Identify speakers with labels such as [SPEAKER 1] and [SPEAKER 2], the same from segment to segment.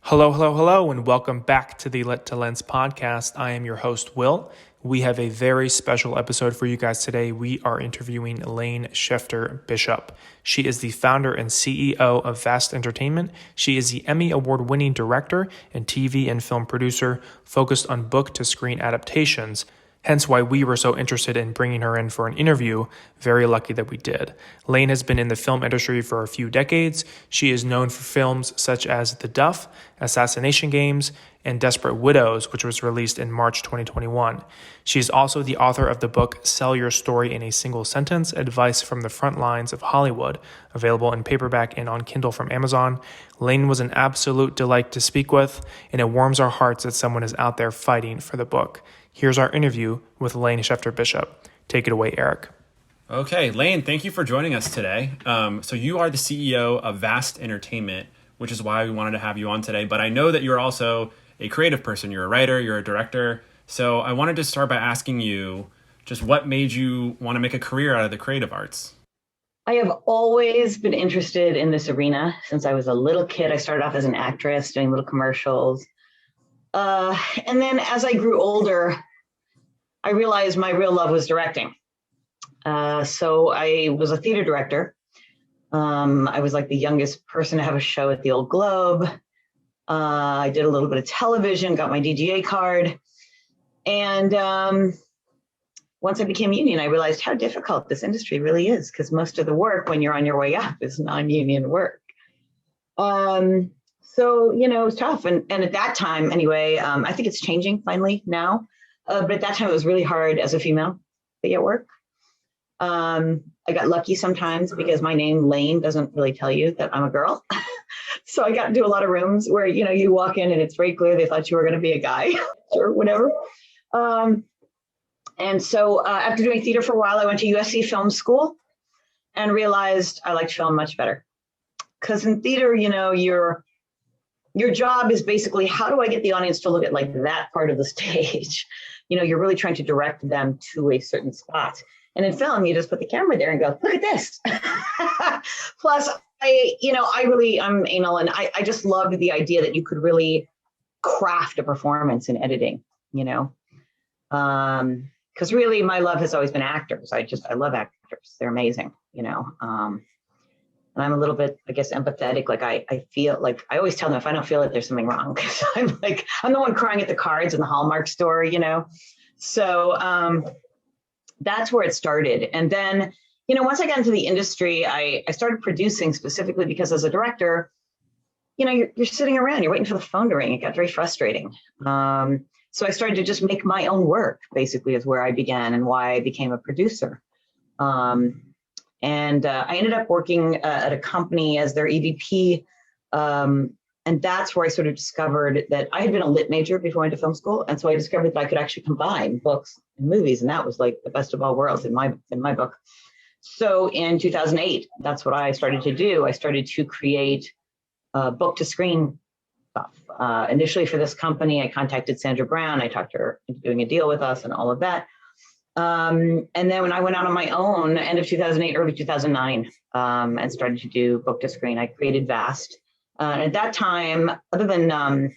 [SPEAKER 1] Hello, hello, hello, and welcome back to the Lit to Lens podcast. I am your host, Will. We have a very special episode for you guys today. We are interviewing Lane Shefter Bishop. She is the founder and CEO of Vast Entertainment. She is the Emmy Award-winning director and TV and film producer focused on book-to-screen adaptations. Hence why we were so interested in bringing her in for an interview. Very lucky that we did. Lane has been in the film industry for a few decades. She is known for films such as The Duff, Assassination Games, and Desperate Widows, which was released in March 2021. She is also the author of the book Sell Your Story in a Single Sentence, Advice from the Front Lines of Hollywood, available in paperback and on Kindle from Amazon. Lane was an absolute delight to speak with, and it warms our hearts that someone is out there fighting for the book. Here's our interview with Lane Shefter Bishop. Take it away, Eric.
[SPEAKER 2] Okay, Lane, thank you for joining us today. So you are the CEO of Vast Entertainment, which is why we wanted to have you on today. But I know that you're also a creative person. You're a writer, you're a director. So I wanted to start by asking you just what made you want to make a career out of the creative arts?
[SPEAKER 3] I have always been interested in this arena since I was a little kid. I started off as an actress doing little commercials. And then as I grew older, I realized my real love was directing. So I was a theater director. I was like the youngest person to have a show at the Old Globe. I did a little bit of television, got my DGA card. And once I became union, I realized how difficult this industry really is, because most of the work when you're on your way up is non-union work. So, it was tough. And at that time, anyway, I think it's changing finally now. But at that time, it was really hard as a female to get work. I got lucky sometimes because my name, Lane, doesn't really tell you that I'm a girl. So I got into a lot of rooms where, you walk in and it's very clear they thought you were going to be a guy or whatever. And so after doing theater for a while, I went to USC Film School and realized I liked film much better. Because in theater, your job is basically, how do I get the audience to look at like that part of the stage? You're really trying to direct them to a certain spot. And in film, you just put the camera there and go, look at this. Plus, I'm anal, and I just loved the idea that you could really craft a performance in editing, because really my love has always been actors. I love actors. They're amazing, and I'm a little bit, I guess, empathetic. Like I feel like I always tell them if I don't feel it, there's something wrong. Because I'm the one crying at the cards in the Hallmark store, So that's where it started. And then, once I got into the industry, I started producing specifically because as a director, you're sitting around, you're waiting for the phone to ring. It got very frustrating. So I started to just make my own work, basically, is where I began and why I became a producer. And I ended up working at a company as their EVP. And that's where I sort of discovered that I had been a lit major before I went to film school. And so I discovered that I could actually combine books and movies. And that was like the best of all worlds in my book. So in 2008, that's what I started to do. I started to create book to screen stuff. Initially for this company, I contacted Sandra Brown. I talked her into doing a deal with us and all of that. And then when I went out on my own, end of 2008, early 2009, and started to do book to screen, I created Vast. At that time, other than,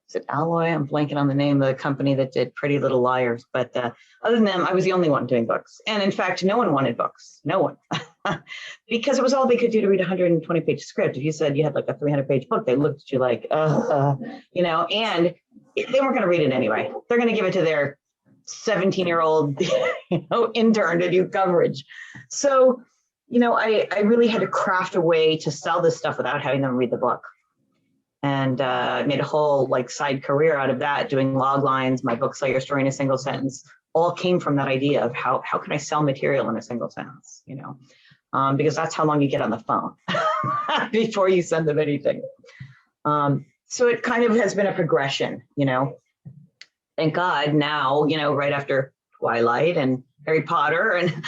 [SPEAKER 3] is it Alloy? I'm blanking on the name of the company that did Pretty Little Liars. But other than them, I was the only one doing books. And in fact, no one wanted books. No one. Because it was all they could do to read a 120-page script. If you said you had like a 300-page book, they looked at you like, and they weren't going to read it anyway. They're going to give it to their 17-year-old intern to do coverage. So, I really had to craft a way to sell this stuff without having them read the book. And made a whole side career out of that, doing log lines. My book, Sell Your Story in a Single Sentence, all came from that idea of how can I sell material in a single sentence, because that's how long you get on the phone before you send them anything. So it kind of has been a progression, Thank God now, right after Twilight and Harry Potter and,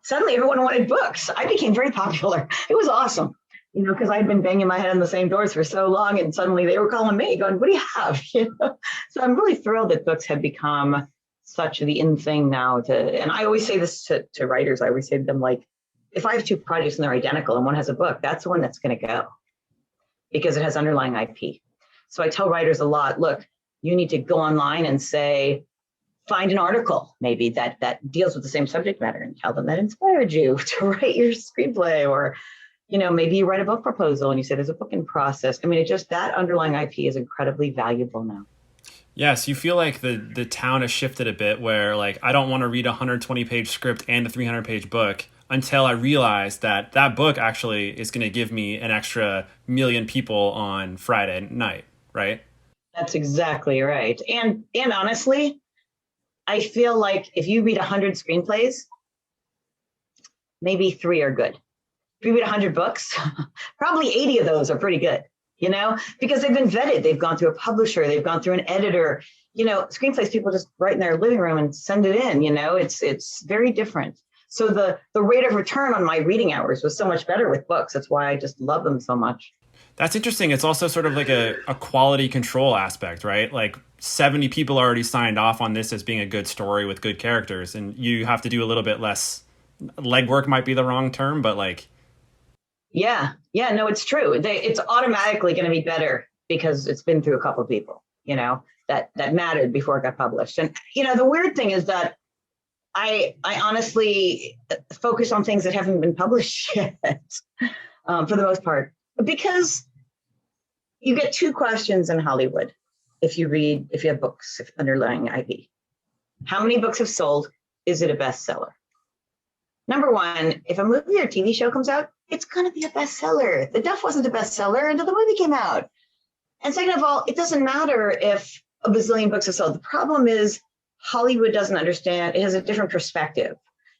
[SPEAKER 3] suddenly everyone wanted books. I became very popular. It was awesome, because I'd been banging my head on the same doors for so long and suddenly they were calling me going, what do you have? So I'm really thrilled that books have become such the in thing now and I always say this to writers. I always say to them, if I have two projects and they're identical and one has a book, that's the one that's going to go because it has underlying IP. So I tell writers a lot, look, you need to go online and say, find an article maybe that deals with the same subject matter and tell them that inspired you to write your screenplay. Or, maybe you write a book proposal and you say there's a book in process. I mean, it just, that underlying IP is incredibly valuable now.
[SPEAKER 2] Yes, you feel like the town has shifted a bit where like I don't want to read a 120-page script and a 300-page book until I realize that book actually is going to give me an extra million people on Friday night, right?
[SPEAKER 3] That's exactly right. And honestly, I feel like if you read 100 screenplays, maybe 3 are good. If you read 100 books, probably 80 of those are pretty good. Because they've been vetted. They've gone through a publisher. They've gone through an editor. Screenplays, people just write in their living room and send it in. It's very different. So the rate of return on my reading hours was so much better with books. That's why I just love them so much.
[SPEAKER 2] That's interesting. It's also sort of like a quality control aspect, right? Like 70 people already signed off on this as being a good story with good characters. And you have to do a little bit less legwork, might be the wrong term, but like.
[SPEAKER 3] Yeah, no, it's true. It's automatically going to be better because it's been through a couple of people, that mattered before it got published. And, the weird thing is that I honestly focus on things that haven't been published yet, for the most part, because you get 2 questions in Hollywood. If you have books, if underlying IP, how many books have sold? Is it a bestseller? Number 1, if a movie or TV show comes out, it's going to be a bestseller. The Duff wasn't a bestseller until the movie came out. And second of all, it doesn't matter if a bazillion books have sold. The problem is Hollywood doesn't understand. It has a different perspective.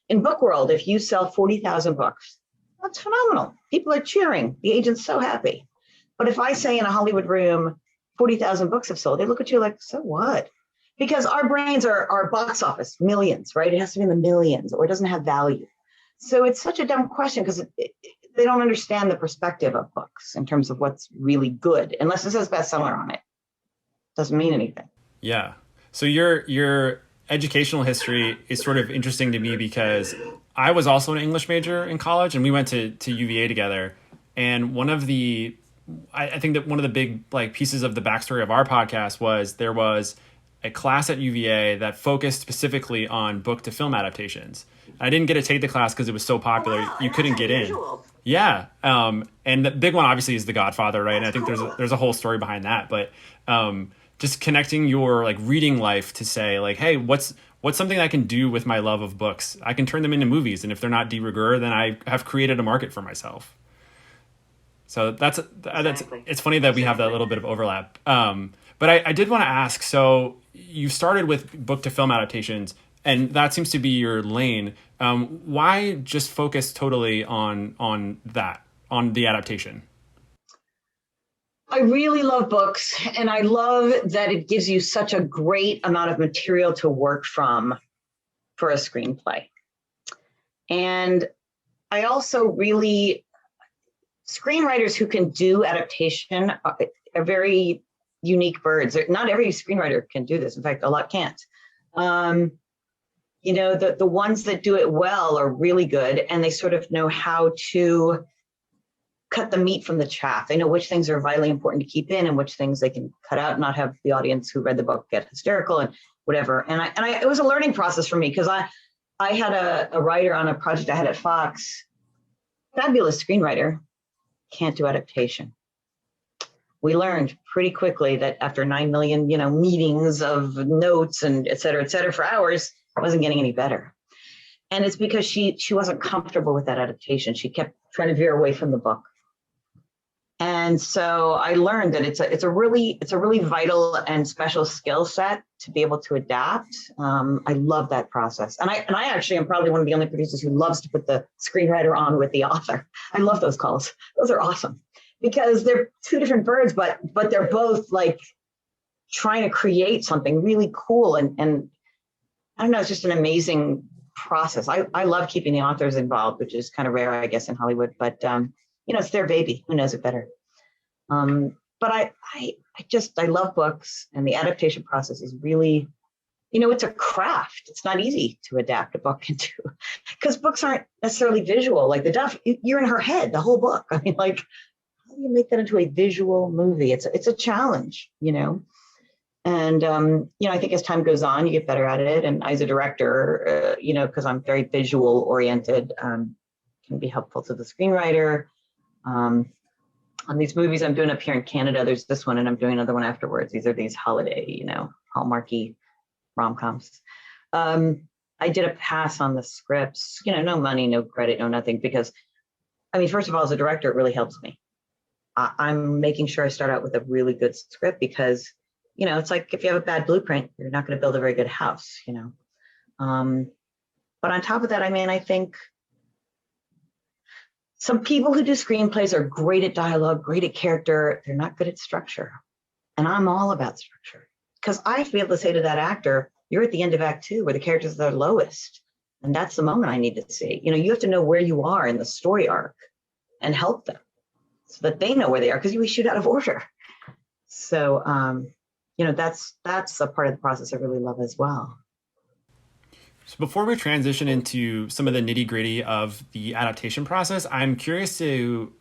[SPEAKER 3] In book world, if you sell 40,000 books, that's phenomenal. People are cheering. The agent's so happy. But if I say in a Hollywood room, 40,000 books have sold, they look at you like, so what? Because our brains are box office, millions, right? It has to be in the millions or it doesn't have value. So it's such a dumb question because they don't understand the perspective of books in terms of what's really good. Unless it says bestseller on it, doesn't mean anything.
[SPEAKER 2] Yeah. So your educational history is sort of interesting to me because I was also an English major in college and we went to UVA together. And I think that one of the big like pieces of the backstory of our podcast was there was a class at UVA that focused specifically on book to film adaptations. I didn't get to take the class because it was so popular. Wow, you couldn't get in. Yeah. And the big one obviously is The Godfather, right? And I think there's a whole story behind that. But just connecting your like reading life to say like, hey, what's something I can do with my love of books? I can turn them into movies. And if they're not de rigueur, then I have created a market for myself. So that's it's funny that we have that little bit of overlap. But I did want to ask, so you started with book to film adaptations, and that seems to be your lane. Why just focus totally on the adaptation?
[SPEAKER 3] I really love books, and I love that it gives you such a great amount of material to work from for a screenplay. And I also really, screenwriters who can do adaptation are very unique birds. Not every screenwriter can do this. In fact, a lot can't. The ones that do it well are really good, and they sort of know how to cut the meat from the chaff. They know which things are vitally important to keep in and which things they can cut out and not have the audience who read the book get hysterical and whatever. And it was a learning process for me because I had a writer on a project I had at Fox, fabulous screenwriter, can't do adaptation. We learned pretty quickly that after 9 million, meetings of notes and et cetera for hours, it wasn't getting any better. And it's because she wasn't comfortable with that adaptation. She kept trying to veer away from the book. And so I learned that it's a really vital and special skill set to be able to adapt. I love that process. And I actually am probably one of the only producers who loves to put the screenwriter on with the author. I love those calls. Those are awesome because they're two different birds, but they're both like trying to create something really cool. And I don't know, it's just an amazing process. I love keeping the authors involved, which is kind of rare, I guess, in Hollywood, but it's their baby. Who knows it better? But I love books, and the adaptation process is really, it's a craft. It's not easy to adapt a book into, because books aren't necessarily visual. Like the Duff, you're in her head the whole book. I mean, like, how do you make that into a visual movie? It's a challenge, And, I think as time goes on, you get better at it. And as a director, because I'm very visual oriented, can be helpful to the screenwriter. On these movies I'm doing up here in Canada, there's this one and I'm doing another one afterwards. These are these holiday, Hallmarky rom-coms. I did a pass on the scripts, no money, no credit, no nothing, because, first of all, as a director, it really helps me. I'm making sure I start out with a really good script because, it's like if you have a bad blueprint, you're not going to build a very good house, But on top of that, I think some people who do screenplays are great at dialogue, great at character. They're not good at structure. And I'm all about structure because I have to be able to say to that actor, you're at the end of act 2 where the characters are lowest. And that's the moment I need to see. You have to know where you are in the story arc and help them so that they know where they are because we shoot out of order. So, that's a part of the process I really love as well.
[SPEAKER 2] So before we transition into some of the nitty gritty of the adaptation process, I'm curious to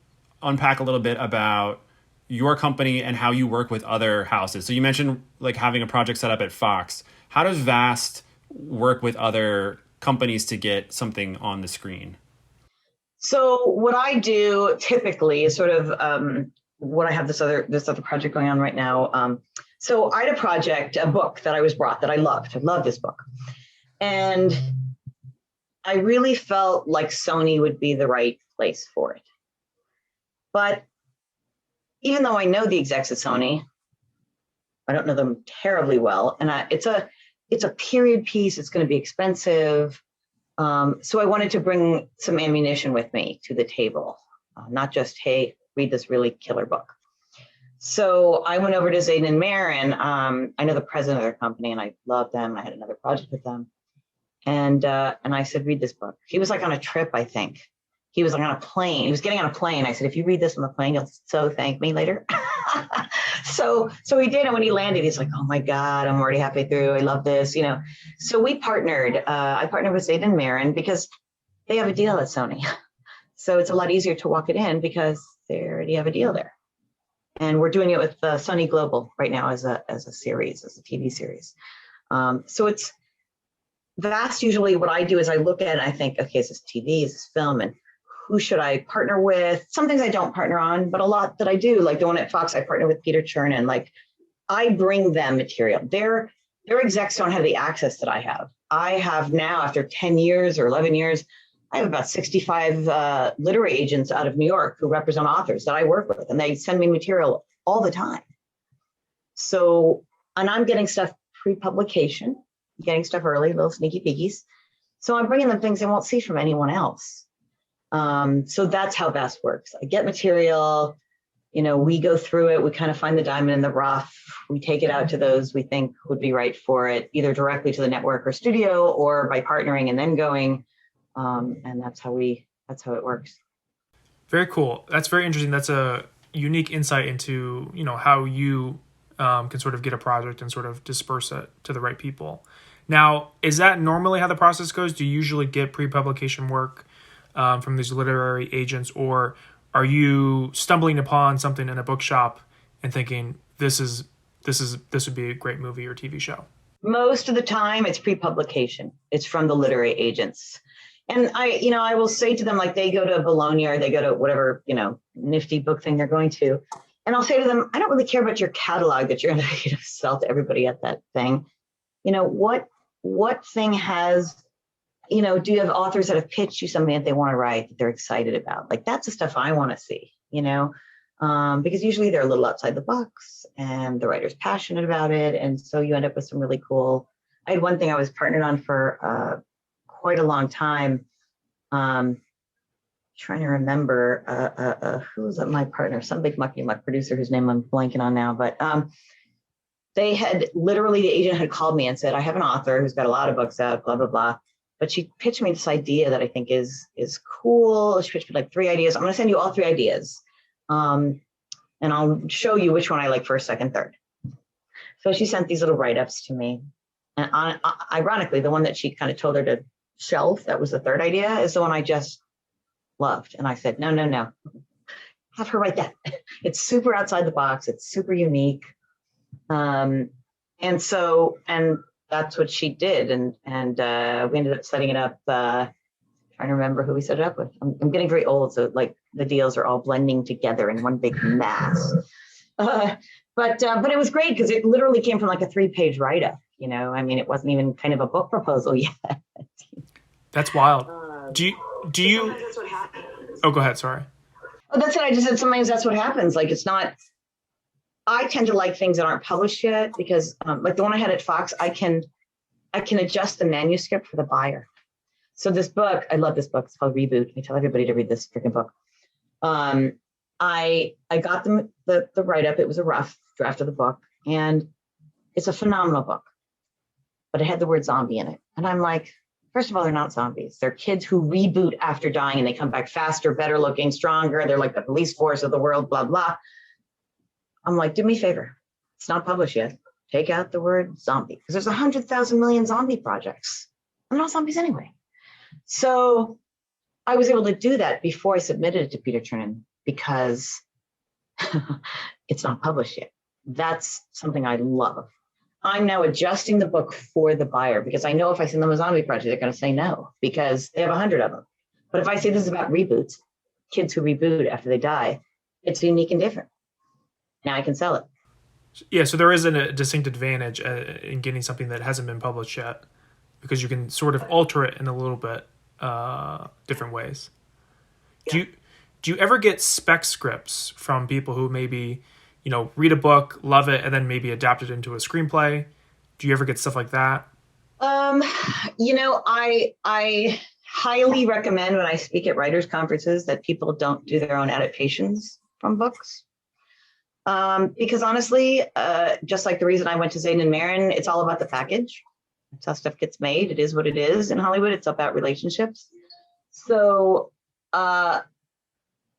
[SPEAKER 2] unpack a little bit about your company and how you work with other houses. So you mentioned like having a project set up at Fox. How does Vast work with other companies to get something on the screen?
[SPEAKER 3] So what I do typically is sort of what I have this other project going on right now. So I had a book that I was brought that I loved. I love this book. And I really felt like Sony would be the right place for it. But even though I know the execs at Sony, I don't know them terribly well. And it's a period piece. It's going to be expensive. So I wanted to bring some ammunition with me to the table, not just, hey, read this really killer book. So I went over to Zayden and Marin. I know the president of their company and I love them. I had another project with them. And I said, read this book. He was like on a trip, I think. He was like on a plane. He was getting on a plane. I said, if you read this on the plane, you'll so thank me later. So he did. And when he landed, he's like, oh my God, I'm already halfway through. I love this, So we partnered. I partnered with Zayden and Marin because they have a deal at Sony. So it's a lot easier to walk it in because they already have a deal there. And we're doing it with Sony Global right now as a series, as a TV series. So it's Vast. Usually what I do is I look at it and I think, okay, is this TV, is this film, and who should I partner with? Some things I don't partner on, but a lot that I do, like the one at Fox, I partner with Peter Chernin. Like I bring them material. Their execs don't have the access that I have. I have now, after 10 years or 11 years, I have about 65 literary agents out of New York who represent authors that I work with, and they send me material all the time. So, and I'm getting stuff pre-publication, getting stuff early, little sneaky peekies. So I'm bringing them things they won't see from anyone else. So that's how Vast works. I get material, we go through it, we kind of find the diamond in the rough, we take it out to those we think would be right for it, either directly to the network or studio or by partnering and then going. And that's how it works.
[SPEAKER 1] Very cool. That's very interesting. That's a unique insight into, how you can sort of get a project and sort of disperse it to the right people. Now, is that normally how the process goes? Do you usually get pre-publication work from these literary agents, or are you stumbling upon something in a bookshop and thinking this would be a great movie or TV show?
[SPEAKER 3] Most of the time it's pre-publication. It's from the literary agents. And I will say to them, like they go to Bologna or they go to whatever, nifty book thing they're going to. And I'll say to them, I don't really care about your catalog that you're going to sell to everybody at that thing. What thing has, do you have authors that have pitched you something that they want to write that they're excited about? Like that's the stuff I want to see, because usually they're a little outside the box and the writer's passionate about it. And so you end up with some really cool. I had one thing I was partnered on for quite a long time. Trying to remember who was my partner, some big mucky muck producer whose name I'm blanking on now, but they had literally, the agent had called me and said, I have an author who's got a lot of books out, blah, blah, blah. But she pitched me this idea that I think is cool. She pitched me like 3 ideas. I'm going to send you all 3 ideas. And I'll show you which one I like first, second, third. So she sent these little write-ups to me. And ironically, the one that she kind of told her to shelf, that was the third idea, is the one I just loved. And I said, no. have her write that. It's super outside the box. It's super unique. And that's what she did. And we ended up setting it up. Trying to remember who we set it up with. I'm getting very old, so like the deals are all blending together in one big mass. But it was great because it literally came from like a 3-page write-up. You know, I mean, it wasn't even kind of a book proposal yet.
[SPEAKER 1] That's wild. Do you?
[SPEAKER 3] That's what happens.
[SPEAKER 1] Oh, go ahead. Sorry.
[SPEAKER 3] Oh, that's it. I just said sometimes that's what happens. Like it's not. I tend to like things that aren't published yet because, like the one I had at Fox, I can adjust the manuscript for the buyer. So this book, I love this book. It's called Reboot. I tell everybody to read this freaking book. I got the write-up. It was a rough draft of the book, and it's a phenomenal book, but it had the word zombie in it. And I'm like, first of all, they're not zombies. They're kids who reboot after dying and they come back faster, better looking, stronger. They're like the police force of the world, blah, blah. I'm like, do me a favor. It's not published yet. Take out the word zombie because there's 100,000 million zombie projects. I'm not zombies anyway. So I was able to do that before I submitted it to Peter Chernin because it's not published yet. That's something I love. I'm now adjusting the book for the buyer because I know if I send them a zombie project, they're going to say no because they have 100 of them. But if I say this is about reboots, kids who reboot after they die, it's unique and different. Now I can sell it.
[SPEAKER 1] Yeah, so there is a distinct advantage in getting something that hasn't been published yet because you can sort of alter it in a little bit different ways. Yeah. Do you ever get spec scripts from people who maybe, you know, read a book, love it, and then maybe adapt it into a screenplay? Do you ever get stuff like that?
[SPEAKER 3] You know, I highly recommend when I speak at writers' conferences that people don't do their own adaptations from books. Because honestly, just like the reason I went to Zayden and Marin, it's all about the package. It's how stuff gets made. It is what it is in Hollywood. It's about relationships. So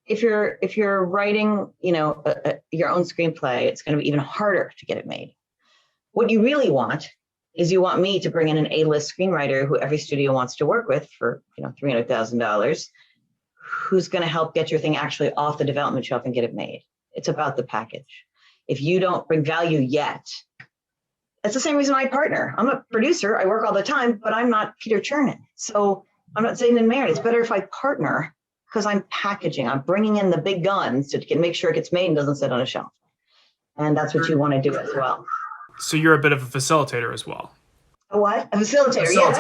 [SPEAKER 3] if you're writing, you know, your own screenplay, it's going to be even harder to get it made. What you really want is you want me to bring in an A-list screenwriter who every studio wants to work with for, you know, $300,000, who's going to help get your thing actually off the development shelf and get it made. It's about the package. If you don't bring value yet, that's the same reason I partner. I'm a producer. I work all the time, but I'm not Peter Chernin. So I'm not saying in marriage. It's better if I partner because I'm packaging. I'm bringing in the big guns to make sure it gets made and doesn't sit on a shelf. And that's what you want to do as well.
[SPEAKER 1] So you're a bit of a facilitator as well.
[SPEAKER 3] A what? A facilitator. Yeah.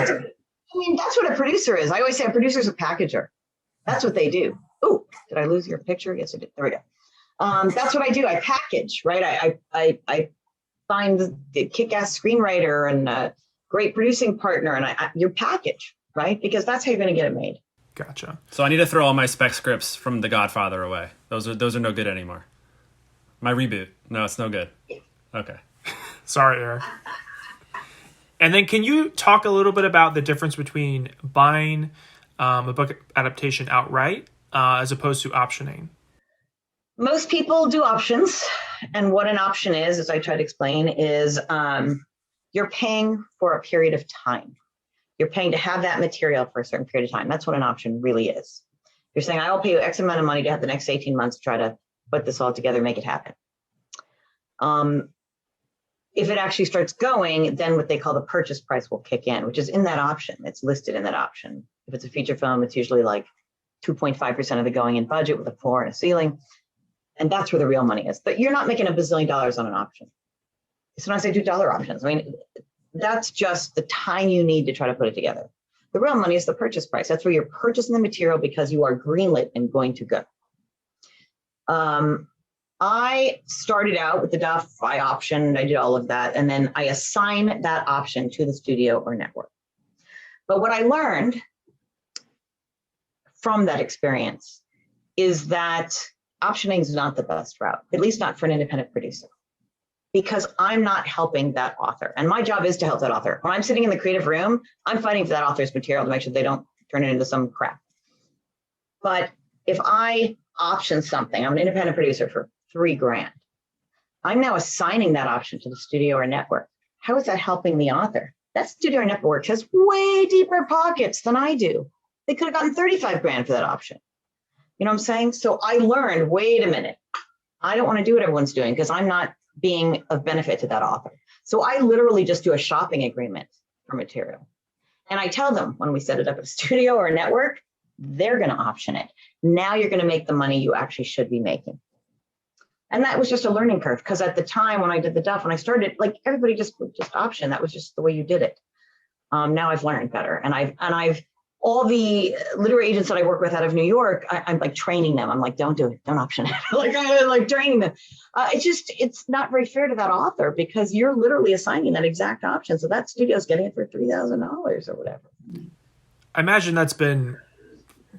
[SPEAKER 3] That's what a producer is. I always say a producer's a packager. That's what they do. Oh, did I lose your picture? Yes, I did. There we go. That's what I do. I package, right? I find the kick-ass screenwriter and a great producing partner, and your package, right? Because that's how you're going to get it made.
[SPEAKER 1] Gotcha.
[SPEAKER 2] So I need to throw all my spec scripts from The Godfather away. Those are no good anymore. My Reboot. No, it's no good. Okay.
[SPEAKER 1] Sorry, Eric. And then can you talk a little bit about the difference between buying a book adaptation outright as opposed to optioning?
[SPEAKER 3] Most people do options. And what an option is, as I try to explain, is you're paying for a period of time. You're paying to have that material for a certain period of time. That's what an option really is. You're saying, I will pay you X amount of money to have the next 18 months to try to put this all together, make it happen. If it actually starts going, then what they call the purchase price will kick in, which is in that option. It's listed in that option. If it's a feature film, it's usually like 2.5% of the going in budget with a floor and a ceiling. And that's where the real money is. But you're not making $1 bazillion on an option. Sometimes they do dollar options. I mean, that's just the time you need to try to put it together. The real money is the purchase price. That's where you're purchasing the material because you are greenlit and going to go. I started out with the Duff, I optioned, I did all of that, and then I assigned that option to the studio or network. But what I learned from that experience is that optioning is not the best route, at least not for an independent producer, because I'm not helping that author. And my job is to help that author. When I'm sitting in the creative room, I'm fighting for that author's material to make sure they don't turn it into some crap. But if I option something, I'm an independent producer for $3,000. I'm now assigning that option to the studio or network. How is that helping the author? That studio or network has way deeper pockets than I do. They could have gotten $35,000 for that option. You know what I'm saying? So I learned, wait a minute, I don't want to do what everyone's doing because I'm not being of benefit to that author. So I literally just do a shopping agreement for material. And I tell them when we set it up at a studio or a network, they're going to option it. Now you're going to make the money you actually should be making. And that was just a learning curve, because at the time when I did the Duff, when I started, like everybody just option. That was just the way you did it. Now I've learned better, and I've all the literary agents that I work with out of New York, I'm like training them. I'm like, don't do it, don't option it. I'm like training them. It's not very fair to that author, because you're literally assigning that exact option. So that studio's getting it for $3,000 or whatever.
[SPEAKER 1] I imagine that's been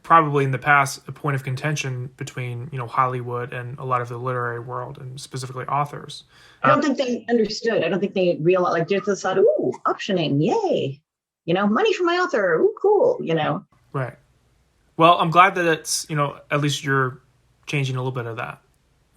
[SPEAKER 1] probably in the past a point of contention between, Hollywood and a lot of the literary world, and specifically authors.
[SPEAKER 3] I don't think they understood. I don't think they realized, like, just thought, ooh, optioning, yay. Money for my author, ooh, cool,
[SPEAKER 1] Right. Well, I'm glad that it's, at least you're changing a little bit of that.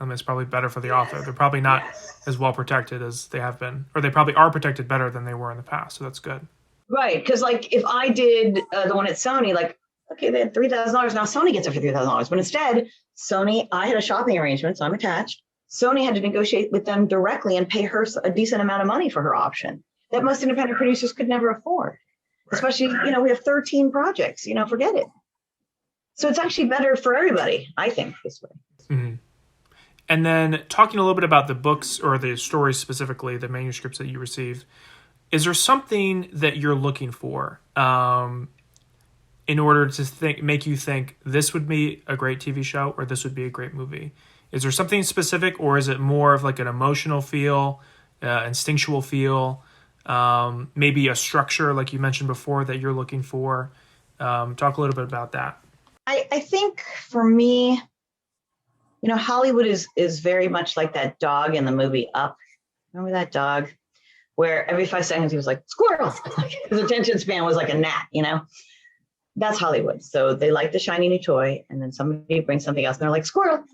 [SPEAKER 1] I mean, it's probably better for the author. They're probably not as well protected as they have been, or they probably are protected better than they were in the past. So that's good.
[SPEAKER 3] Right. Because, like, if I did the one at Sony, like, okay, they had $3,000. Now Sony gets it for $3,000. But instead, Sony, I had a shopping arrangement, so I'm attached. Sony had to negotiate with them directly and pay her a decent amount of money for her option that most independent producers could never afford. Right. Especially, we have 13 projects, forget it. So it's actually better for everybody, I think, this way.
[SPEAKER 1] Mm-hmm. And then talking a little bit about the books or the stories specifically, the manuscripts that you received, is there something that you're looking for in order to make you think this would be a great TV show or this would be a great movie? Is there something specific, or is it more of like an emotional feel, instinctual feel, maybe a structure like you mentioned before that you're looking for? Talk a little bit about that.
[SPEAKER 3] I think for me, Hollywood is very much like that dog in the movie Up. Remember that dog? Where every 5 seconds he was like, squirrel. His attention span was like a gnat, That's Hollywood. So they like the shiny new toy, and then somebody brings something else and they're like, squirrel.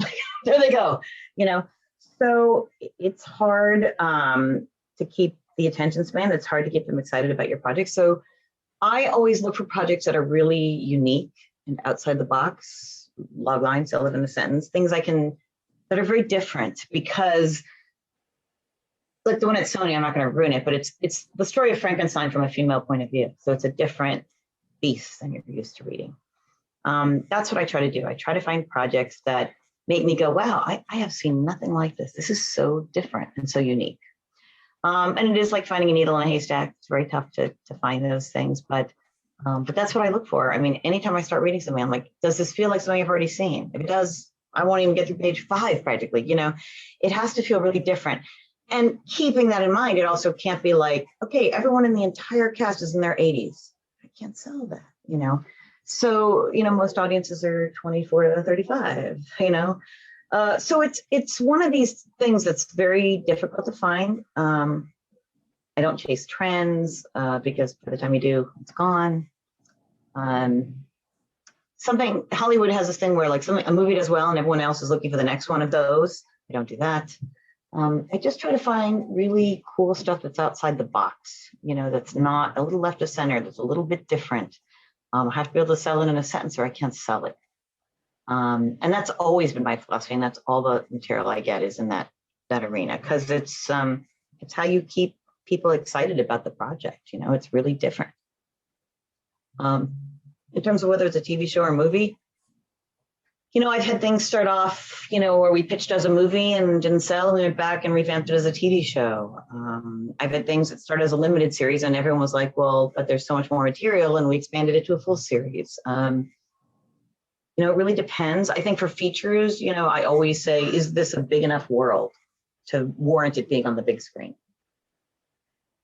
[SPEAKER 3] There they go, So it's hard to keep the attention span. It's hard to get them excited about your project. So I always look for projects that are really unique and outside the box. Log line, sell it in a sentence, things that are very different, because like the one at Sony, I'm not going to ruin it, but it's the story of Frankenstein from a female point of view. So it's a different beast than you're used to reading. That's what I try to do. I try to find projects that make me go, wow, I have seen nothing like this. This is so different and so unique. And it is like finding a needle in a haystack. It's very tough to find those things, but that's what I look for. I mean, anytime I start reading something, I'm like, does this feel like something I've already seen? If it does, I won't even get through page 5 practically. It has to feel really different. And keeping that in mind, it also can't be like, okay, everyone in the entire cast is in their 80s. I can't sell that, So, most audiences are 24 to 35, So it's one of these things that's very difficult to find. I don't chase trends because by the time you do, it's gone. Hollywood has this thing where like a movie does well and everyone else is looking for the next one of those. I don't do that. I just try to find really cool stuff that's outside the box, that's not a little left of center, that's a little bit different. I have to be able to sell it in a sentence or I can't sell it. And that's always been my philosophy, and that's all the material I get is in that arena, because it's how you keep people excited about the project. It's really different. In terms of whether it's a TV show or movie, I've had things start off, where we pitched as a movie and didn't sell, and we went back and revamped it as a TV show. I've had things that started as a limited series and everyone was like, well, but there's so much more material, and we expanded it to a full series. It really depends. I think for features, I always say, is this a big enough world to warrant it being on the big screen?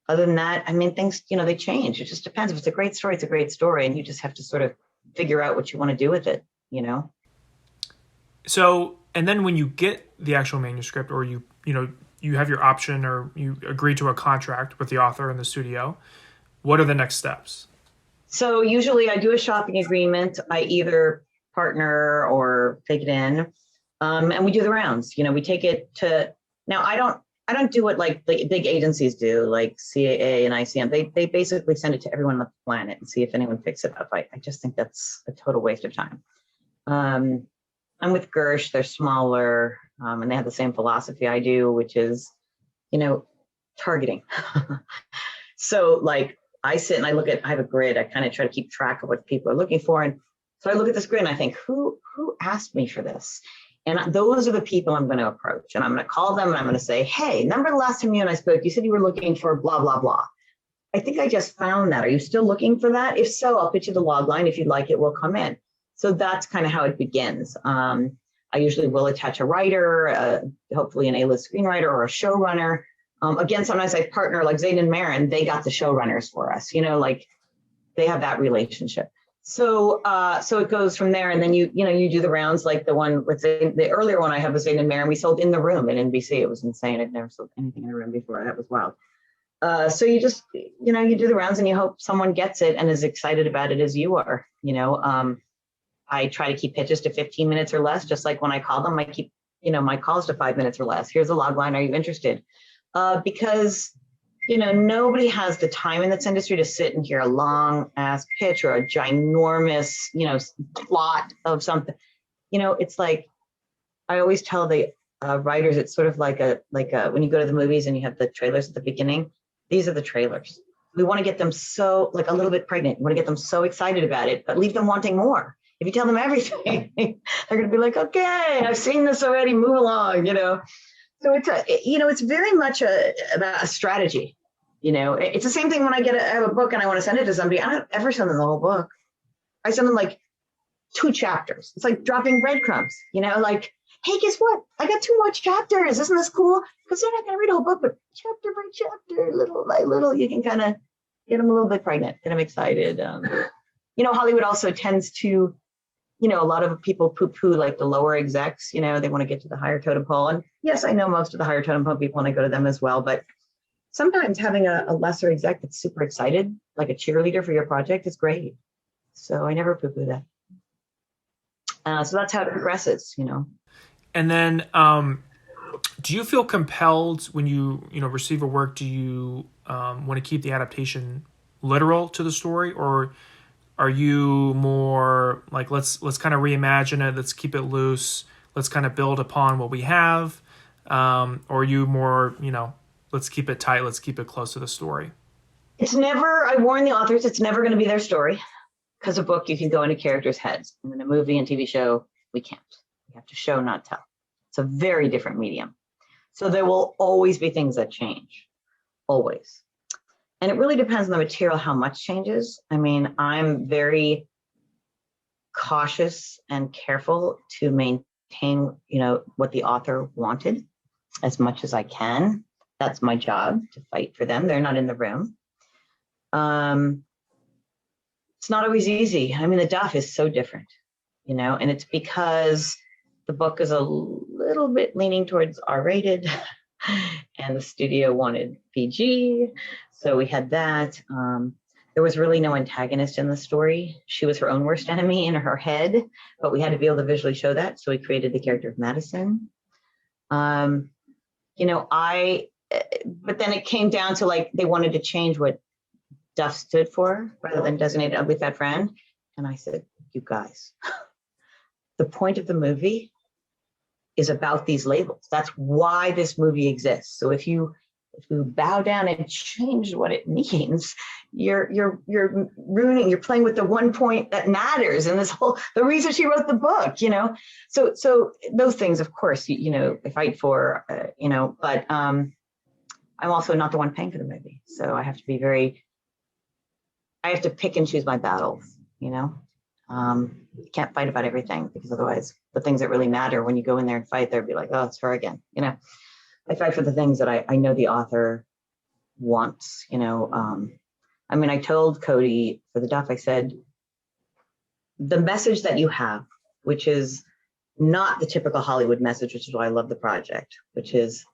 [SPEAKER 3] Other than that, I mean, things, they change. It just depends. If it's a great story, it's a great story, and you just have to sort of figure out what you want to do with it,
[SPEAKER 1] So, and then when you get the actual manuscript, or you have your option, or you agree to a contract with the author and the studio, what are the next steps? So
[SPEAKER 3] usually I do a shopping agreement. I either partner or take it in, and we do the rounds. We take it to, now I don't do what like the big agencies do, like CAA and ICM. They basically send it to everyone on the planet and see if anyone picks it up. I just think that's a total waste of time. I'm with Gersh. They're smaller, and they have the same philosophy I do, which is, targeting. So like I sit and I have a grid. I kind of try to keep track of what people are looking for. And so I look at this grid and I think, who asked me for this? And those are the people I'm going to approach. And I'm going to call them and I'm going to say, hey, remember the last time you and I spoke, you said you were looking for blah, blah, blah. I think I just found that. Are you still looking for that? If so, I'll pitch you the log line. If you'd like it, we'll come in. So that's kind of how it begins. I usually will attach a writer, hopefully an A-list screenwriter or a showrunner. Again, sometimes I partner like Zayn and Marin, they got the showrunners for us, like they have that relationship. So it goes from there. And then you do the rounds, like the one, let's say the earlier one I have was Zayn and Marin, we sold in the room at NBC. It was insane. I'd never sold anything in the room before. That was wild. So you just, you do the rounds and you hope someone gets it and is excited about it as you are, I try to keep pitches to 15 minutes or less. Just like when I call them, I keep, my calls to 5 minutes or less. Here's a log line. Are you interested? Because, nobody has the time in this industry to sit and hear a long ass pitch or a ginormous, plot of something. It's like, I always tell the writers, it's sort of like when you go to the movies and you have the trailers at the beginning, these are the trailers. We want to get them so like a little bit pregnant. We want to get them so excited about it, but leave them wanting more. If you tell them everything, they're going to be like, okay, I've seen this already, move along, So it's very much about a strategy. It's the same thing when I have a book and I want to send it to somebody. I don't ever send them the whole book. I send them like 2 chapters. It's like dropping breadcrumbs, like, hey, guess what? I got 2 more chapters. Isn't this cool? Because they're not going to read a whole book, but chapter by chapter, little by little, you can kind of get them a little bit pregnant, get them excited. Hollywood also tends to, a lot of people poo-poo like the lower execs, they want to get to the higher totem pole. And yes, I know most of the higher totem pole people and I go to them as well, but sometimes having a lesser exec that's super excited, like a cheerleader for your project is great. So I never poo-poo that. So that's how it progresses,
[SPEAKER 1] And then do you feel compelled when you receive a work, do you want to keep the adaptation literal to the story, or are you more like, let's kind of reimagine it, let's keep it loose, let's kind of build upon what we have, or are you more, let's keep it tight, let's keep it close to the story?
[SPEAKER 3] It's never, I warn the authors, it's never going to be their story, because a book, you can go into characters' heads. And in a movie and TV show, we can't. We have to show, not tell. It's a very different medium. So there will always be things that change, always. And it really depends on the material, how much changes. I mean, I'm very cautious and careful to maintain, what the author wanted as much as I can. That's my job, to fight for them. They're not in the room. It's not always easy. I mean, the Duff is so different, and it's because the book is a little bit leaning towards R-rated and the studio wanted PG. So we had that. There was really no antagonist in the story. She was her own worst enemy in her head, but we had to be able to visually show that. So we created the character of Madison. But then it came down to like, they wanted to change what Duff stood for rather than designated ugly fat friend. And I said, you guys, the point of the movie is about these labels. That's why this movie exists. So if you bow down and change what it means, you're ruining, you're playing with the one point that matters in this whole, the reason she wrote the book, So those things, of course, I fight for, but I'm also not the one paying for the movie. So I have to pick and choose my battles, You can't fight about everything, because otherwise the things that really matter, when you go in there and fight, they'll be like, oh, it's her again, I fight for the things that I know the author wants, I told Cody for the Duff, I said, the message that you have, which is not the typical Hollywood message, which is why I love the project, which is,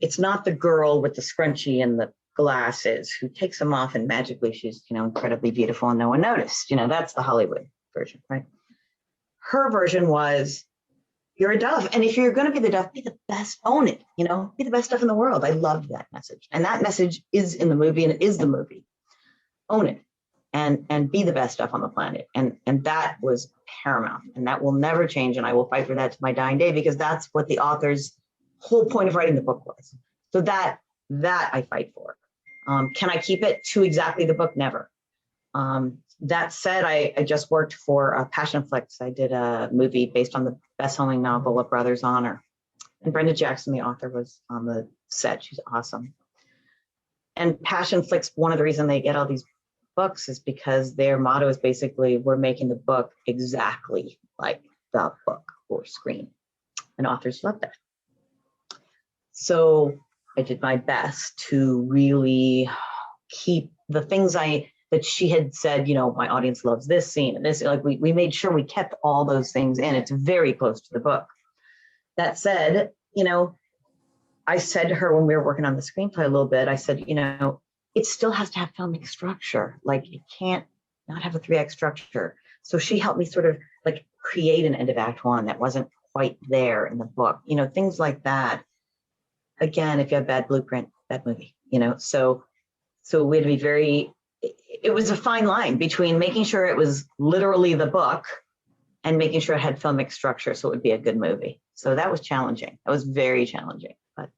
[SPEAKER 3] it's not the girl with the scrunchie and the glasses who takes them off and magically she's, incredibly beautiful and no one noticed. That's the Hollywood version, right? Her version was, you're a Duff. And if you're going to be the Duff, be the best, own it, be the best stuff in the world. I loved that message. And that message is in the movie, and it is the movie. Own it and be the best stuff on the planet. And that was paramount, and that will never change. And I will fight for that to my dying day, because that's what the author's whole point of writing the book was. So that I fight for. Can I keep it to exactly the book? Never. That said, I just worked for Passionflix. I did a movie based on the best-selling novel A Brother's Honor. And Brenda Jackson, the author, was on the set. She's awesome. And Passionflix, one of the reasons they get all these books is because their motto is basically, we're making the book exactly like the book or screen. And authors love that. So I did my best to really keep the things that she had said, my audience loves this scene and this, like we made sure we kept all those things in. It's very close to the book. That said, I said to her when we were working on the screenplay a little bit, I said, it still has to have filmic structure. Like it can't not have a 3-act structure. So she helped me sort of like create an end of Act 1 that wasn't quite there in the book, things like that. Again, if you have bad blueprint, bad movie, so we had to be it was a fine line between making sure it was literally the book and making sure it had filmic structure so it would be a good movie. So that was challenging. That was very challenging, but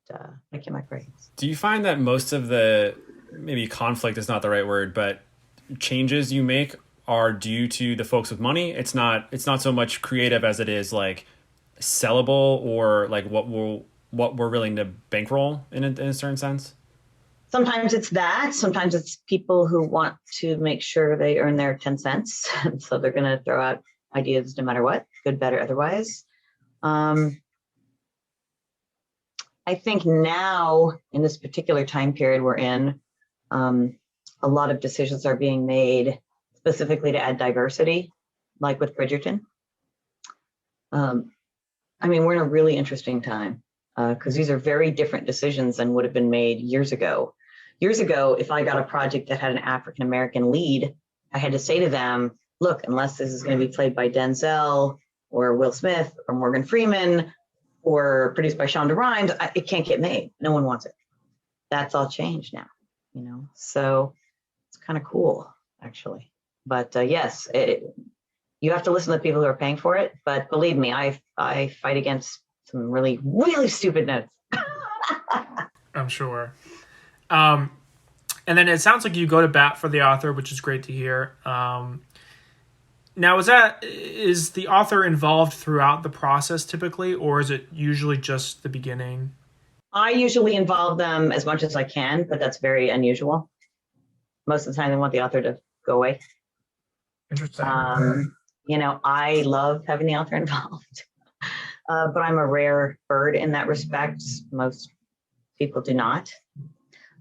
[SPEAKER 3] I get my praise.
[SPEAKER 2] Do you find that most of the, maybe conflict is not the right word, but changes you make are due to the folks with money? It's not so much creative as it is like sellable, or like what we're willing to bankroll in a certain sense?
[SPEAKER 3] Sometimes it's that. Sometimes it's people who want to make sure they earn their 10 cents. And so they're going to throw out ideas no matter what, good, better, otherwise. I think now, in this particular time period we're in, a lot of decisions are being made specifically to add diversity, like with Bridgerton. We're in a really interesting time because these are very different decisions than would have been made years ago. Years ago, if I got a project that had an African-American lead, I had to say to them, look, unless this is going to be played by Denzel or Will Smith or Morgan Freeman or produced by Shonda Rhimes, it can't get made. No one wants it. That's all changed now, so it's kind of cool, actually. But yes, you have to listen to the people who are paying for it. But believe me, I fight against some really, really stupid notes.
[SPEAKER 1] I'm sure. And then it sounds like you go to bat for the author, which is great to hear. Now, is the author involved throughout the process typically, or is it usually just the beginning?
[SPEAKER 3] I usually involve them as much as I can, but that's very unusual. Most of the time, they want the author to go away.
[SPEAKER 1] Interesting.
[SPEAKER 3] I love having the author involved, but I'm a rare bird in that respect. Most people do not.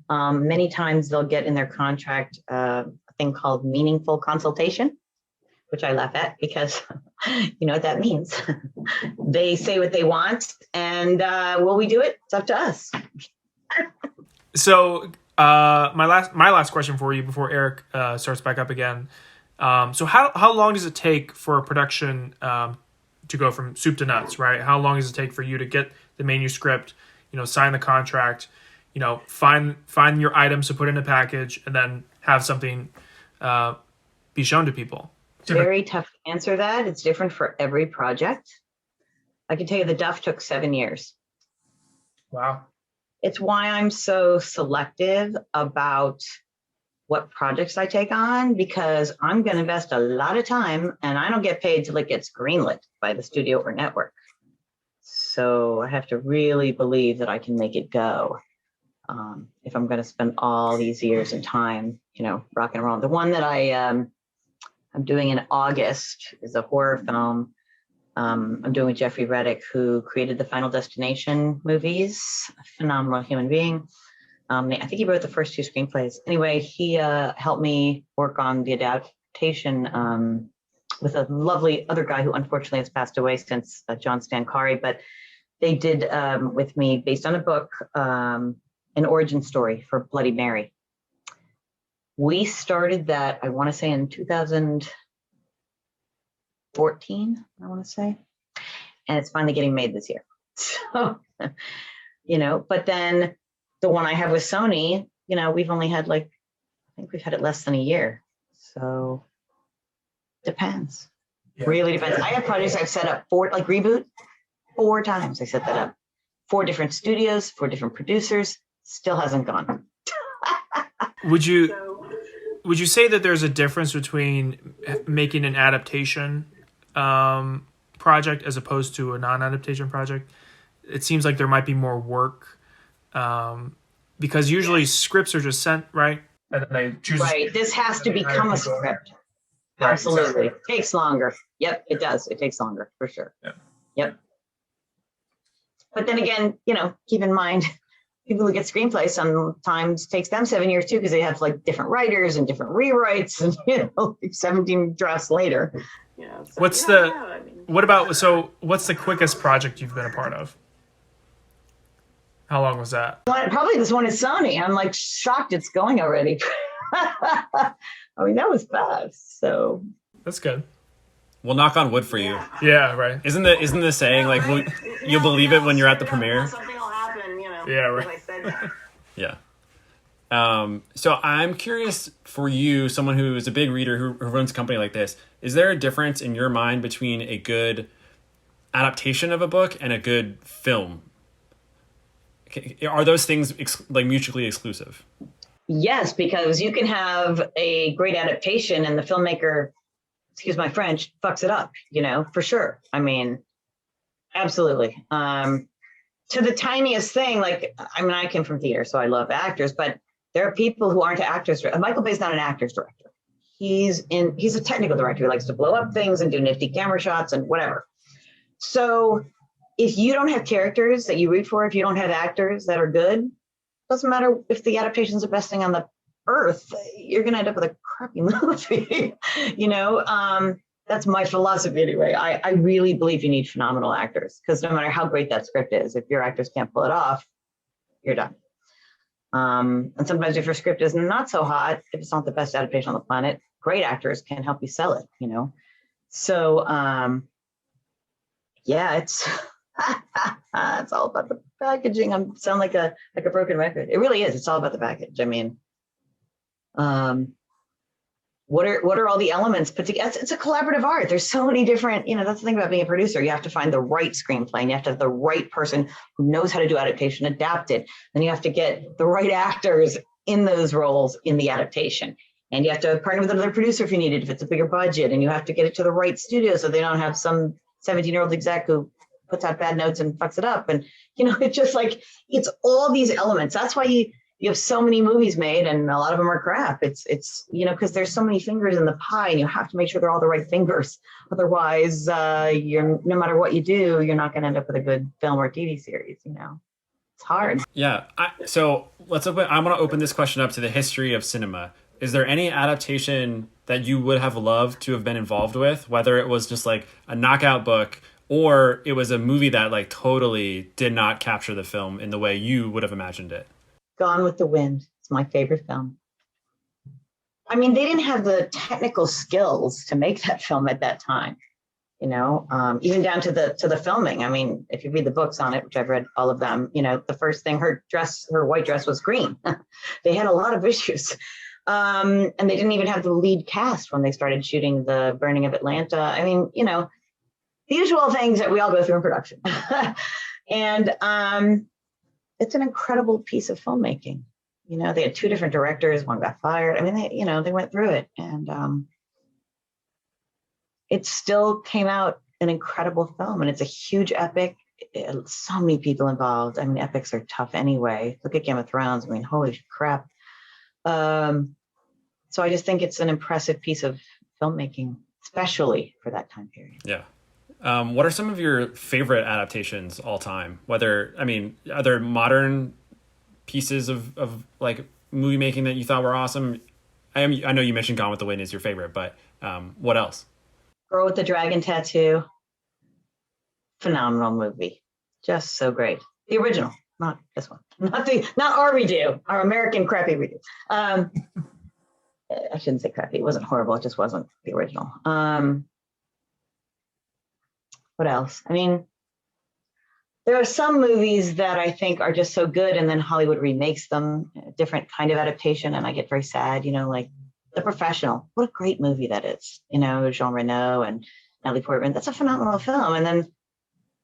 [SPEAKER 3] Many times they'll get in their contract a thing called meaningful consultation, which I laugh at because you know what that means. They say what they want, and will we do it? It's up to us.
[SPEAKER 1] So my last question for you before Eric starts back up again. So how long does it take for a production to go from soup to nuts, right? How long does it take for you to get the manuscript, sign the contract, find your items to put in a package, and then have something be shown to people?
[SPEAKER 3] Very tough to answer that. It's different for every project. I can tell you the Duff took 7 years.
[SPEAKER 1] Wow.
[SPEAKER 3] It's why I'm so selective about what projects I take on, because I'm going to invest a lot of time and I don't get paid till it gets greenlit by the studio or network. So I have to really believe that I can make it go. If I'm going to spend all these years and time, rock and roll. The one that I'm doing in August is a horror film. I'm doing with Jeffrey Reddick, who created the Final Destination movies, a phenomenal human being. I think he wrote the first 2 screenplays. Anyway, he helped me work on the adaptation with a lovely other guy who unfortunately has passed away since, John Stankari. But they did with me, based on a book, an origin story for Bloody Mary. We started that, I want to say, in 2014, I want to say. And it's finally getting made this year. So, but then the one I have with Sony, we've only had I think we've had it less than a year. So depends. Really depends. I have projects I've set up for, like Reboot, 4 times I set that up. 4 different studios, 4 different producers, still hasn't gone.
[SPEAKER 1] Would you say that there's a difference between making an adaptation project as opposed to a non-adaptation project? It seems like there might be more work because usually scripts are just sent, right? And then they choose.
[SPEAKER 3] Right. This has to become a script. Right, absolutely. Exactly. It takes longer. Yep, it does. It takes longer for sure. Yeah. Yep. But then again, keep in mind, people who get screenplays sometimes takes them 7 years too, because they have like different writers and different rewrites and 17 drafts later.
[SPEAKER 1] So what's the quickest project you've been a part of? How long was that?
[SPEAKER 3] Probably this one is Sony. I'm like shocked it's going already. I mean, that was fast. So
[SPEAKER 1] that's good.
[SPEAKER 2] We'll knock on wood for you.
[SPEAKER 1] Yeah, right.
[SPEAKER 2] Isn't the saying like you'll believe it when you're at the premiere?
[SPEAKER 3] Something will happen,
[SPEAKER 1] Yeah, right.
[SPEAKER 3] I said that.
[SPEAKER 2] Yeah. So I'm curious for you, someone who is a big reader who runs a company like this, is there a difference in your mind between a good adaptation of a book and a good film? Are those things like mutually exclusive?
[SPEAKER 3] Yes, because you can have a great adaptation and the filmmaker, excuse my French, fucks it up, for sure. I mean, absolutely. To the tiniest thing, I came from theater, so I love actors, but there are people who aren't actors. Michael Bay's not an actor's director. He's a technical director. He likes to blow up things and do nifty camera shots and whatever. So if you don't have characters that you root for, if you don't have actors that are good, doesn't matter if the adaptation's the best thing on the earth, you're going to end up with a crappy movie. That's my philosophy anyway. I really believe you need phenomenal actors, because no matter how great that script is, if your actors can't pull it off, you're done. And sometimes if your script is not so hot, if it's not the best adaptation on the planet, great actors can help you sell it, So, it's it's all about the packaging. I sound like a broken record. It really is. It's all about the package. I mean, what are all the elements put together? It's a collaborative art. There's so many different, that's the thing about being a producer. You have to find the right screenplay, and you have to have the right person who knows how to do adaptation, adapt it. Then you have to get the right actors in those roles in the adaptation. And you have to partner with another producer if you need it, if it's a bigger budget, and you have to get it to the right studio so they don't have some 17-year-old exec who puts out bad notes and fucks it up. And, it's just like, it's all these elements. That's why you have so many movies made, and a lot of them are crap. It's because there's so many fingers in the pie, and you have to make sure they're all the right fingers. Otherwise, no matter what you do, you're not going to end up with a good film or TV series, It's hard.
[SPEAKER 2] Yeah. So I want to open this question up to the history of cinema. Is there any adaptation that you would have loved to have been involved with, whether it was just like a knockout book or it was a movie that like totally did not capture the film in the way you would have imagined it?
[SPEAKER 3] Gone with the Wind. It's my favorite film. I mean, they didn't have the technical skills to make that film at that time, even down to the filming. I mean, if you read the books on it, which I've read all of them, the first thing, her white dress was green. They had a lot of issues. And they didn't even have the lead cast when they started shooting The Burning of Atlanta. I mean, the usual things that we all go through in production. And it's an incredible piece of filmmaking. They had 2 different directors, one got fired. I mean, they went through it, and it still came out an incredible film, and it's a huge epic. So many people involved. I mean, epics are tough anyway. Look at Game of Thrones. I mean, holy crap. So I just think it's an impressive piece of filmmaking, especially for that time period.
[SPEAKER 2] Yeah. What are some of your favorite adaptations all time? Are there modern pieces of like movie making that you thought were awesome? I know you mentioned Gone with the Wind is your favorite, but what else?
[SPEAKER 3] Girl with the Dragon Tattoo. Phenomenal movie. Just so great. The original, not this one. Not our redo, our American crappy redo. I shouldn't say crappy. It wasn't horrible. It just wasn't the original. What else? I mean, there are some movies that I think are just so good, and then Hollywood remakes them, a different kind of adaptation, and I get very sad, like The Professional. What a great movie that is, Jean Reno and Natalie Portman, that's a phenomenal film. And then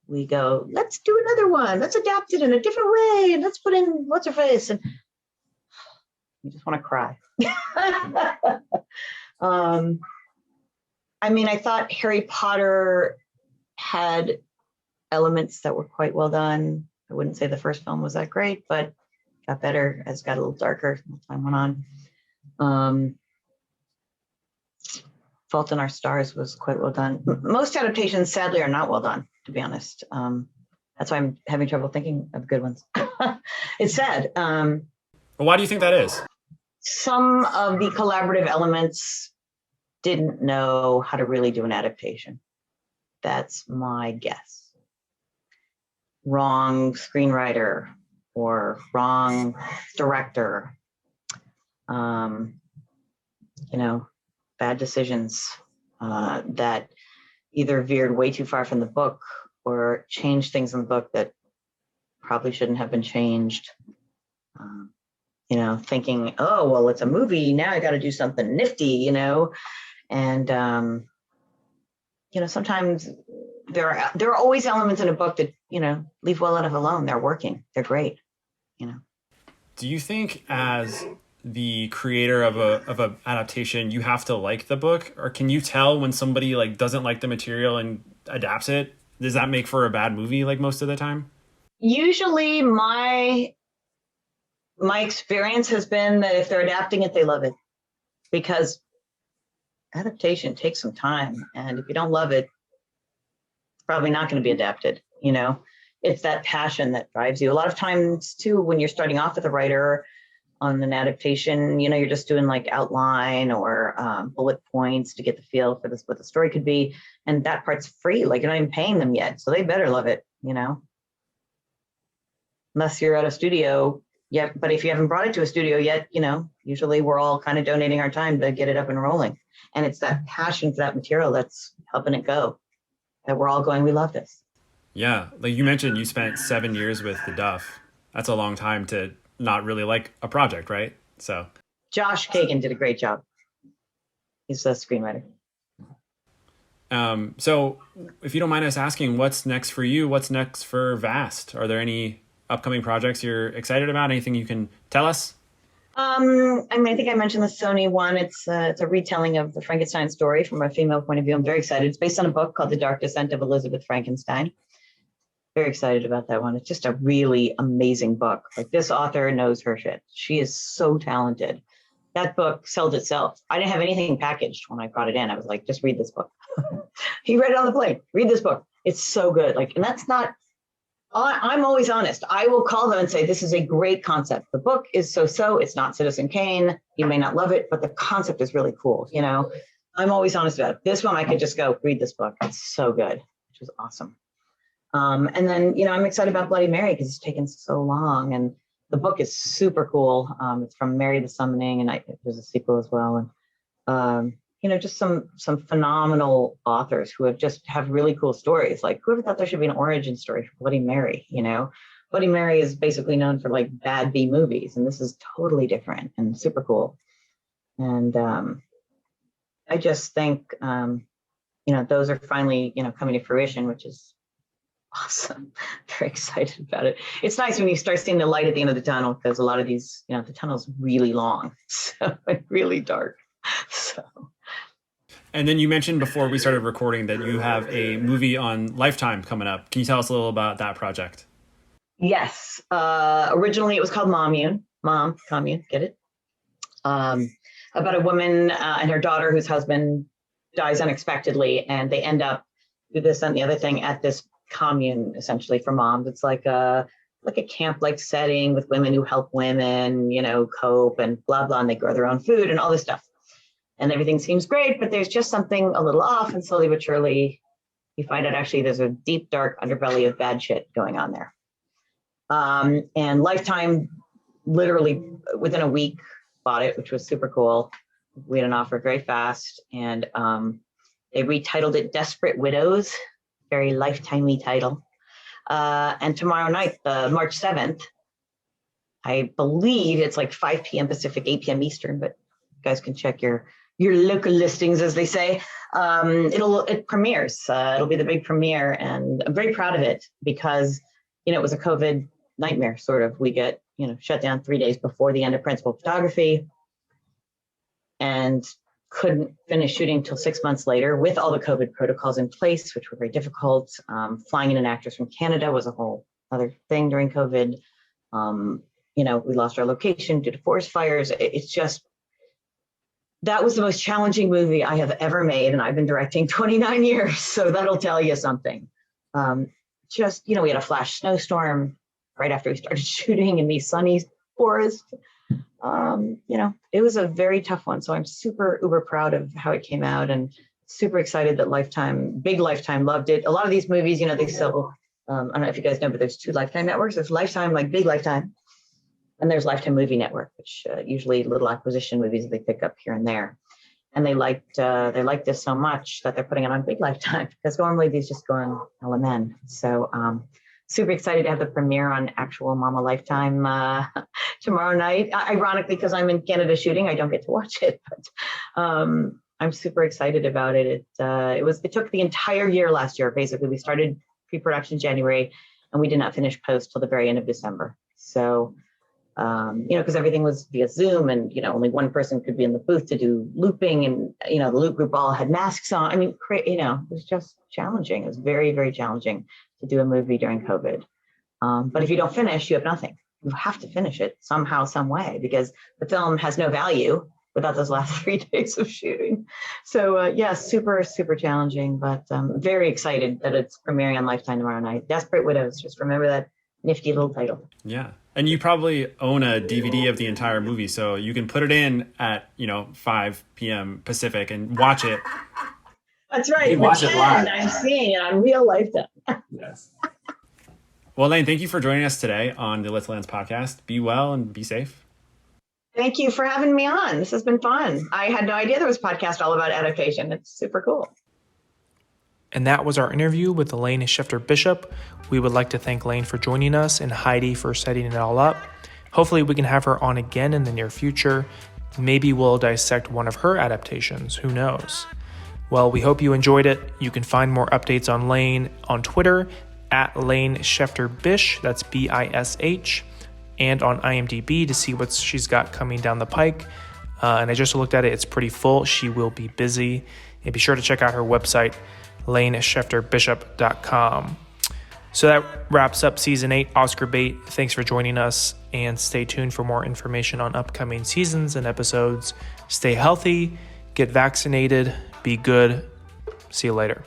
[SPEAKER 3] we go, let's do another one. Let's adapt it in a different way. And let's put in what's her face. And you just want to cry. I mean, I thought Harry Potter had elements that were quite well done. I wouldn't say the first film was that great, but got better as it got a little darker as time went on. Fault in Our Stars was quite well done. Most adaptations, sadly, are not well done, to be honest. That's why I'm having trouble thinking of good ones. It's sad.
[SPEAKER 2] Well, why do you think that is?
[SPEAKER 3] Some of the collaborative elements didn't know how to really do an adaptation. That's my guess. Wrong screenwriter or wrong director. Bad decisions that either veered way too far from the book or changed things in the book that probably shouldn't have been changed. Thinking, oh, well, it's a movie. Now I got to do something nifty, and, sometimes there are always elements in a book that, leave well enough alone. They're working. They're great,
[SPEAKER 2] Do you think as the creator of a adaptation, you have to like the book, or can you tell when somebody doesn't like the material and adapts it? Does that make for a bad movie most of the time?
[SPEAKER 3] Usually my experience has been that if they're adapting it, they love it, because adaptation takes some time. And if you don't love it, it's probably not going to be adapted. It's that passion that drives you. A lot of times too, when you're starting off with a writer on an adaptation, you're just doing outline or bullet points to get the feel for what the story could be. And that part's free. You're not even paying them yet. So they better love it, unless you're at a studio. Yeah. But if you haven't brought it to a studio yet, usually we're all kind of donating our time to get it up and rolling. And it's that passion for that material that's helping it go, that we're all going, we love this.
[SPEAKER 2] Yeah. You mentioned you spent 7 years with the Duff. That's a long time to not really like a project, right? So
[SPEAKER 3] Josh Kagan did a great job. He's a screenwriter.
[SPEAKER 2] So if you don't mind us asking, what's next for you? What's next for Vast? Are there any upcoming projects you're excited about? Anything you can tell us?
[SPEAKER 3] I think I mentioned the Sony one. It's a retelling of the Frankenstein story from a female point of view. I'm very excited. It's based on a book called The Dark Descent of Elizabeth Frankenstein. Very excited about that one. It's just a really amazing book. This author knows her shit. She is so talented. That book sold itself. I didn't have anything packaged when I brought it in. I was like, just read this book. He read it on the plane. Read this book. It's so good. And that's not, I'm always honest. I will call them and say, this is a great concept. The book is so-so. It's not Citizen Kane. You may not love it, but the concept is really cool. I'm always honest about it. This one, I could just go read this book. It's so good, which was awesome. And then, I'm excited about Bloody Mary because it's taken so long, and the book is super cool. It's from Mary the Summoning, and there's a sequel as well. And, just some phenomenal authors who have really cool stories. Whoever thought there should be an origin story for Bloody Mary, Bloody Mary is basically known for bad B movies, and this is totally different and super cool. And I just think, those are finally, coming to fruition, which is awesome. Very excited about it. It's nice when you start seeing the light at the end of the tunnel, because a lot of these, the tunnel's really long, so really dark. So.
[SPEAKER 2] And then you mentioned before we started recording that you have a movie on Lifetime coming up. Can you tell us a little about that project?
[SPEAKER 3] Yes. Originally it was called Mom Commune, get it? About a woman and her daughter whose husband dies unexpectedly, and they end up do this and the other thing at this commune, essentially, for moms. It's like a camp-like setting with women who help women, cope and blah, blah, and they grow their own food and all this stuff. And everything seems great, but there's just something a little off, and slowly but surely you find out actually there's a deep, dark underbelly of bad shit going on there. And Lifetime literally within a week bought it, which was super cool. We had an offer very fast, and they retitled it Desperate Widows, very Lifetime-y title. And tomorrow night, March 7th, I believe it's 5 p.m. Pacific, 8 p.m. Eastern, but you guys can check your your local listings, as they say. It premieres. It'll be the big premiere, and I'm very proud of it because, it was a COVID nightmare, sort of. We get, shut down 3 days before the end of principal photography, and couldn't finish shooting till 6 months later with all the COVID protocols in place, which were very difficult. Flying in an actress from Canada was a whole other thing during COVID. We lost our location due to forest fires. It's just, that was the most challenging movie I have ever made, and I've been directing 29 years, so that'll tell you something. We had a flash snowstorm right after we started shooting in the sunny forest. It was a very tough one, so I'm super uber proud of how it came out, and super excited that Big Lifetime loved it. A lot of these movies, they sell, I don't know if you guys know, but there's 2 Lifetime networks. There's Lifetime, like Big Lifetime, and there's Lifetime Movie Network, which usually little acquisition movies that they pick up here and there. And they liked this so much that they're putting it on Big Lifetime, because normally these just go on LMN. So super excited to have the premiere on actual Mama Lifetime tomorrow night. Ironically, because I'm in Canada shooting, I don't get to watch it, but I'm super excited about it. It took the entire year last year. Basically, we started pre-production January, and we did not finish post till the very end of December. So, because everything was via Zoom, and only one person could be in the booth to do looping, and the loop group all had masks on. I mean, it was just challenging. It was very, very challenging to do a movie during COVID. But if you don't finish, you have nothing. You have to finish it somehow, some way, because the film has no value without those last 3 days of shooting. So super, super challenging, but very excited that it's premiering on Lifetime tomorrow night. Desperate Widows. Just remember that nifty little title.
[SPEAKER 2] Yeah. And you probably own a DVD of the entire movie, so you can put it in at, 5 p.m. Pacific and watch it.
[SPEAKER 3] That's right.
[SPEAKER 2] You watch it live.
[SPEAKER 3] I'm seeing it on real Lifetime.
[SPEAKER 2] Yes. Well, Lane, thank you for joining us today on the Lit to Lens podcast. Be well and be safe.
[SPEAKER 3] Thank you for having me on. This has been fun. I had no idea there was a podcast all about adaptation. It's super cool.
[SPEAKER 1] And that was our interview with Lane Shefter Bishop. We would like to thank Lane for joining us and Heidi for setting it all up. Hopefully we can have her on again in the near future. Maybe we'll dissect one of her adaptations. Who knows? Well, we hope you enjoyed it. You can find more updates on Lane on Twitter at Lane Shefter Bish. That's Bish. And on IMDb to see what she's got coming down the pike. And I just looked at it. It's pretty full. She will be busy. And be sure to check out her website, laneshefterbishop.com. So that wraps up season 8, Oscar bait. Thanks for joining us, and stay tuned for more information on upcoming seasons and episodes. Stay healthy, get vaccinated, be good. See you later.